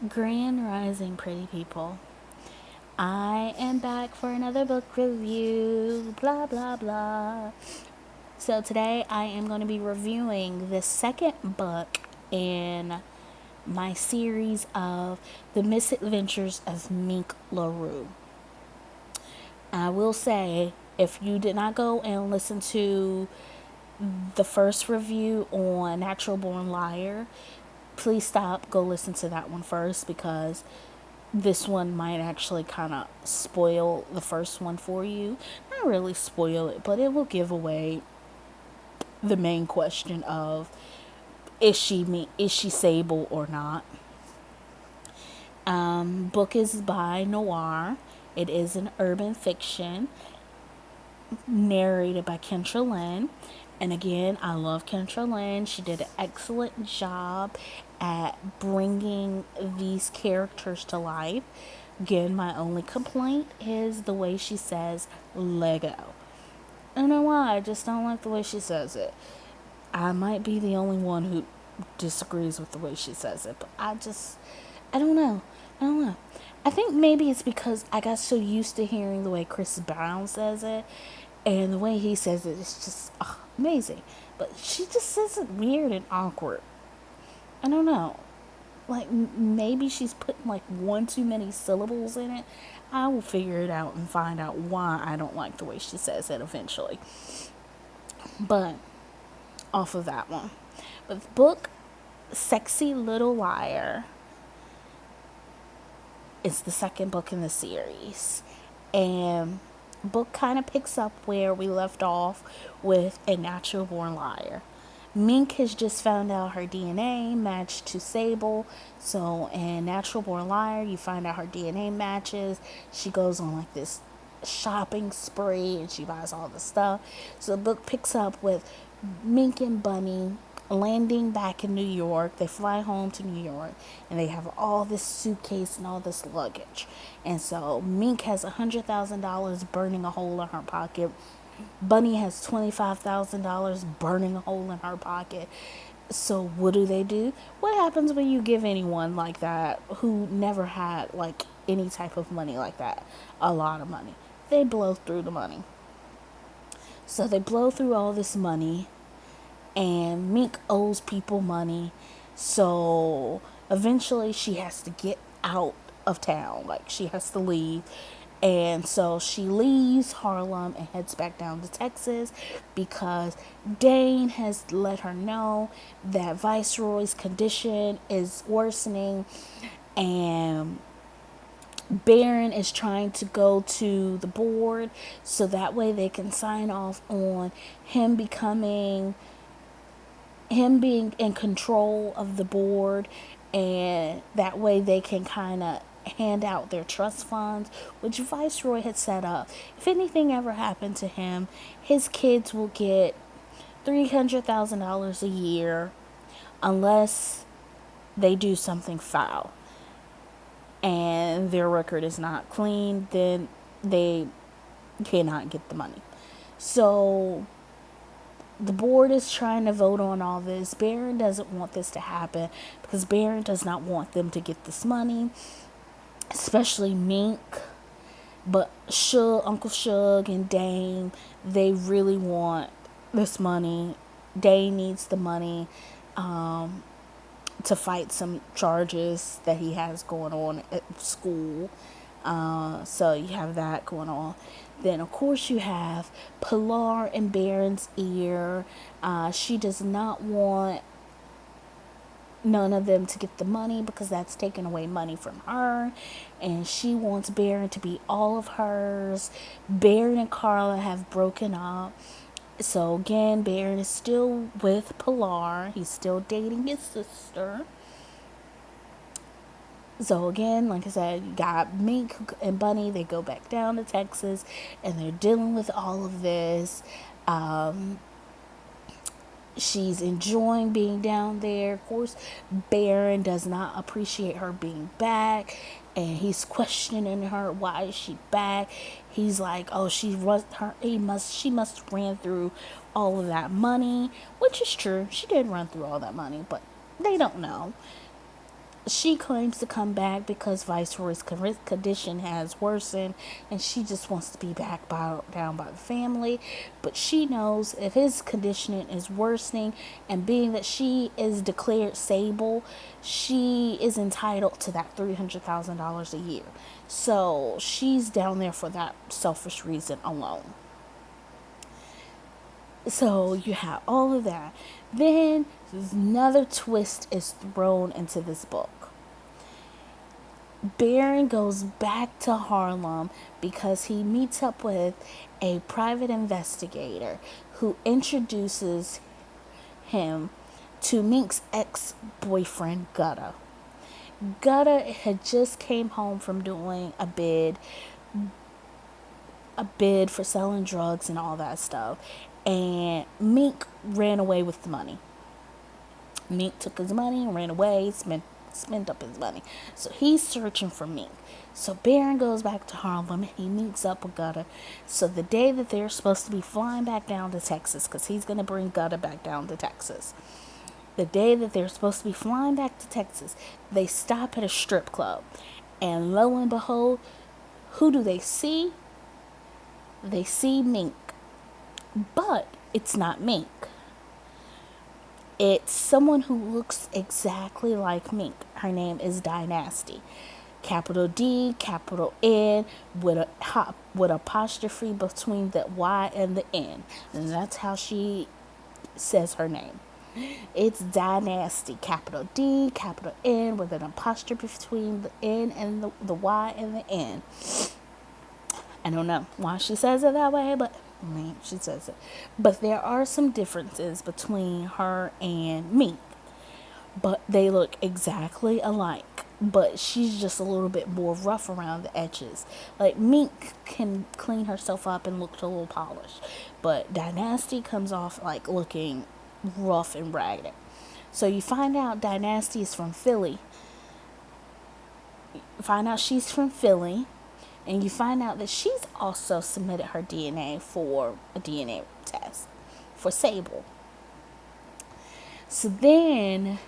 Grand Rising, pretty people. I am back for another book review. Blah, blah, blah. So, today I am going to be reviewing the second book in my series of The Misadventures of Mink LaRue. I will say, if you did not go and listen to the first review on Natural Born Liar, please stop, go listen to that one first because this one might actually kind of spoil the first one for you. Not really spoil it, but it will give away the main question of is she Sable or not. Book is by Noir. It is an urban fiction narrated by Kendra Lynn. And again, I love Kendra Lynn. She did an excellent job at bringing these characters to life. Again, my only complaint is the way she says Lego. I don't know why, I just don't like the way she says it. I might be the only one who disagrees with the way she says it, but I don't know. I don't know. I think maybe it's because I got so used to hearing the way Chris Brown says it, and the way he says it is just amazing. But she just says it weird and awkward. I don't know. Like, maybe she's putting like one too many syllables in it. I will figure it out and find out why I don't like the way she says it eventually. But off of that one. But the book Sexy Little Liar is the second book in the series. And book kind of picks up where we left off with A Natural Born Liar. Mink has just found out her DNA matched to Sable. So in Natural Born Liar, you find out her DNA matches. She goes on like this shopping spree and she buys all the stuff. So the book picks up with Mink and Bunny landing back in New York. They fly home to New York and they have all this suitcase and all this luggage. And so Mink has $100,000 burning a hole in her pocket. Bunny has $25,000 burning a hole in her pocket. So what do? What happens when you give anyone like that who never had like any type of money like that, a lot of money? They blow through the money. So they blow through all this money and Mink owes people money. So eventually she has to get out of town. Like she has to leave. And so she leaves Harlem and heads back down to Texas because Dane has let her know that Viceroy's condition is worsening and Baron is trying to go to the board so that way they can sign off on him being in control of the board, and that way they can kind of hand out their trust funds, which Viceroy had set up. If anything ever happened to him, his kids will get $300,000 a year unless they do something foul and their record is not clean, then they cannot get the money. So the board is trying to vote on all this. Baron doesn't want this to happen because Baron does not want them to get this money, especially Mink. But Uncle Shug and Dame, they really want this money. Dame needs the money to fight some charges that he has going on at school. So you have that going on. Then, of course, you have Pilar in Baron's ear. She does not want none of them to get the money because that's taking away money from her. And she wants Baron to be all of hers. Baron and Carla have broken up. So, again, Baron is still with Pilar. He's still dating his sister. So again, like I said, you got Mink and Bunny. They go back down to Texas, and they're dealing with all of this. She's enjoying being down there. Of course, Baron does not appreciate her being back, and he's questioning her. Why is she back? He's like, oh, she must ran through all of that money, which is true. She did run through all that money, but they don't know. She claims to come back because Viceroy's condition has worsened and she just wants to be back down by the family. But she knows if his conditioning is worsening, and being that she is declared Sable, she is entitled to that $300,000 a year. So she's down there for that selfish reason alone. So you have all of that. Then another twist is thrown into this book. Baron goes back to Harlem because he meets up with a private investigator who introduces him to Mink's ex-boyfriend, Gutta. Gutta had just came home from doing a bid for selling drugs and all that stuff, and Mink ran away with the money. Mink took his money and ran away, spent up his money. So he's searching for Mink. So Baron goes back to Harlem. He meets up with Gutta. So the day that they're supposed to be flying back down to Texas, because he's going to bring Gutta back down to Texas. The day that they're supposed to be flying back to Texas, they stop at a strip club. And lo and behold, who do they see? They see Mink. But it's not Mink. It's someone who looks exactly like Mink. Her name is Dynasty. Capital D, capital N, with a apostrophe between the Y and the N. And that's how she says her name. It's Dynasty. Capital D, capital N, with an apostrophe between the N and the Y and the N. I don't know why she says it that way, but she says it. But there are some differences between her and Mink. But they look exactly alike. But she's just a little bit more rough around the edges. Like, Mink can clean herself up and look a little polished. But Dynasty comes off like looking rough and ragged. So you find out Dynasty is from Philly. You find out she's from Philly. And you find out that she's also submitted her DNA for a DNA test for Sable. So then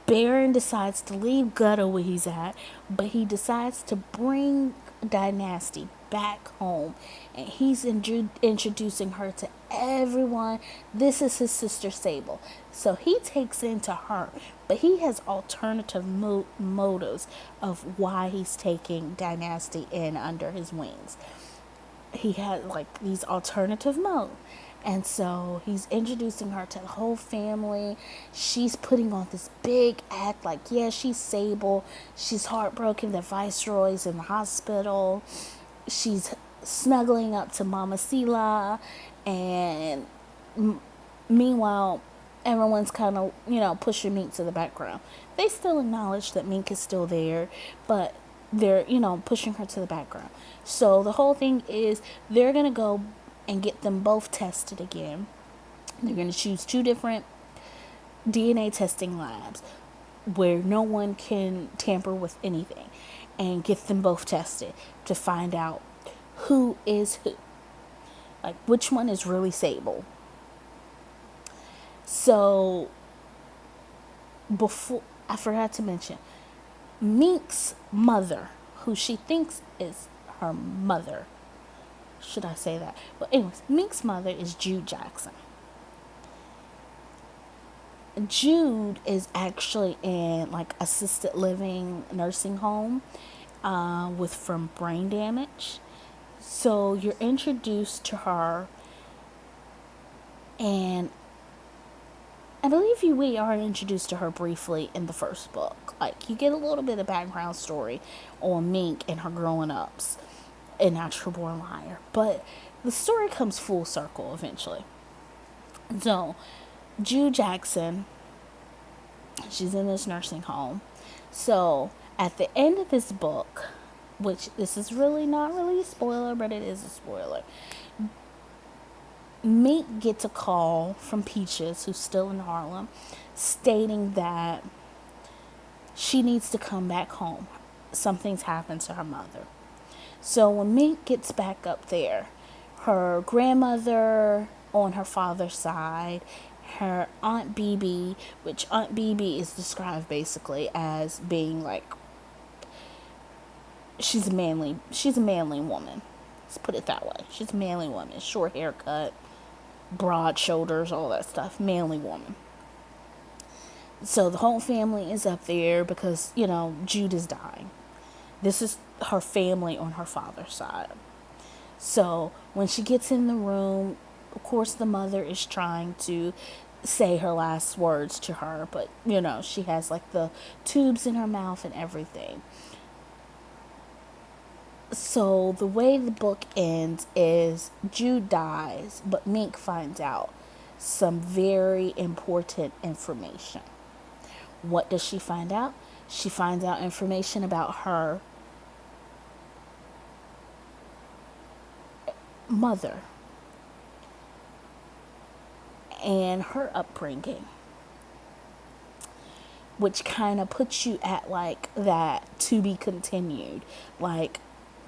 Baron decides to leave Gutta where he's at, but he decides to bring Dynasty back home, and he's introducing her to everyone. This is his sister Sable. So he takes into her, but he has alternative motives of why he's taking Dynasty in under his wings. He had like these alternative modes. And so he's introducing her to the whole family. She's putting on this big act like, yeah, she's Sable. She's heartbroken that Viceroy's in the hospital. She's snuggling up to Mama Sela. And meanwhile, everyone's kind of, pushing Mink to the background. They still acknowledge that Mink is still there, but they're, pushing her to the background. So the whole thing is they're going to go and get them both tested again. They're going to choose 2 different DNA testing labs where no one can tamper with anything, and get them both tested to find out who is who. Like, which one is really Sable. So, before, I forgot to mention, Mink's mother, who she thinks is her mother. Should I say that? Well, anyways, Mink's mother is Jude Jackson. Jude is actually in like assisted living nursing home from brain damage. So you're introduced to her, and I believe we are introduced to her briefly in the first book. Like, you get a little bit of background story on Mink and her growing ups in Natural Born Liar. But the story comes full circle eventually. So, Jude Jackson, she's in this nursing home. So, at the end of this book, which this is really not really a spoiler, but it is a spoiler, Mink gets a call from Peaches, who's still in Harlem, stating that she needs to come back home. Something's happened to her mother. So when Mink gets back up there, her grandmother on her father's side, her Aunt BB, which Aunt BB is described basically as being like, she's a manly woman. Let's put it that way. She's a manly woman. Short haircut, broad shoulders, all that stuff. Manly woman. So the whole family is up there because, Jude is dying. This is her family on her father's side. So when she gets in the room, of course, the mother is trying to say her last words to her, but she has like the tubes in her mouth and everything. So the way the book ends is Jude dies, but Mink finds out some very important information. What does she find out? She finds out information about her mother and her upbringing, which kind of puts you at like that to be continued. Like,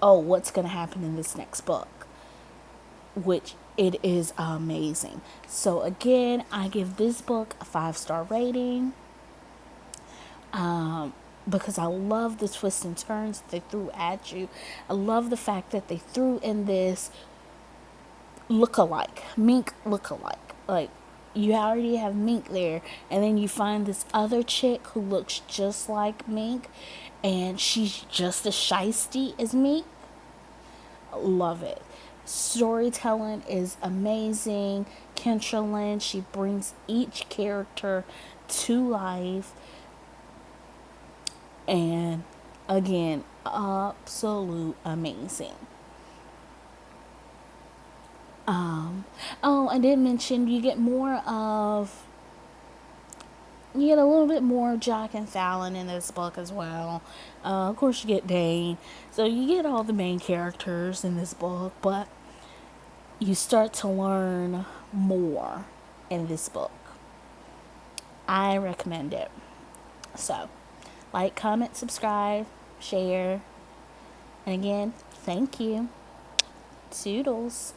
oh, what's going to happen in this next book? Which it is amazing. So again, I give this book a 5-star rating. Because I love the twists and turns that they threw at you. I love the fact that they threw in this look-alike, Mink look-alike. Like, you already have Mink there, and then you find this other chick who looks just like Mink, and she's just as shisty as Mink. Love it. Storytelling is amazing. Kendra Lynn, she brings each character to life. And again, absolute amazing. I did mention you get a little bit more of Jack and Fallon in this book as well. Of course, you get Dane. So you get all the main characters in this book, but you start to learn more in this book. I recommend it. So, like, comment, subscribe, share. And again, thank you. Toodles.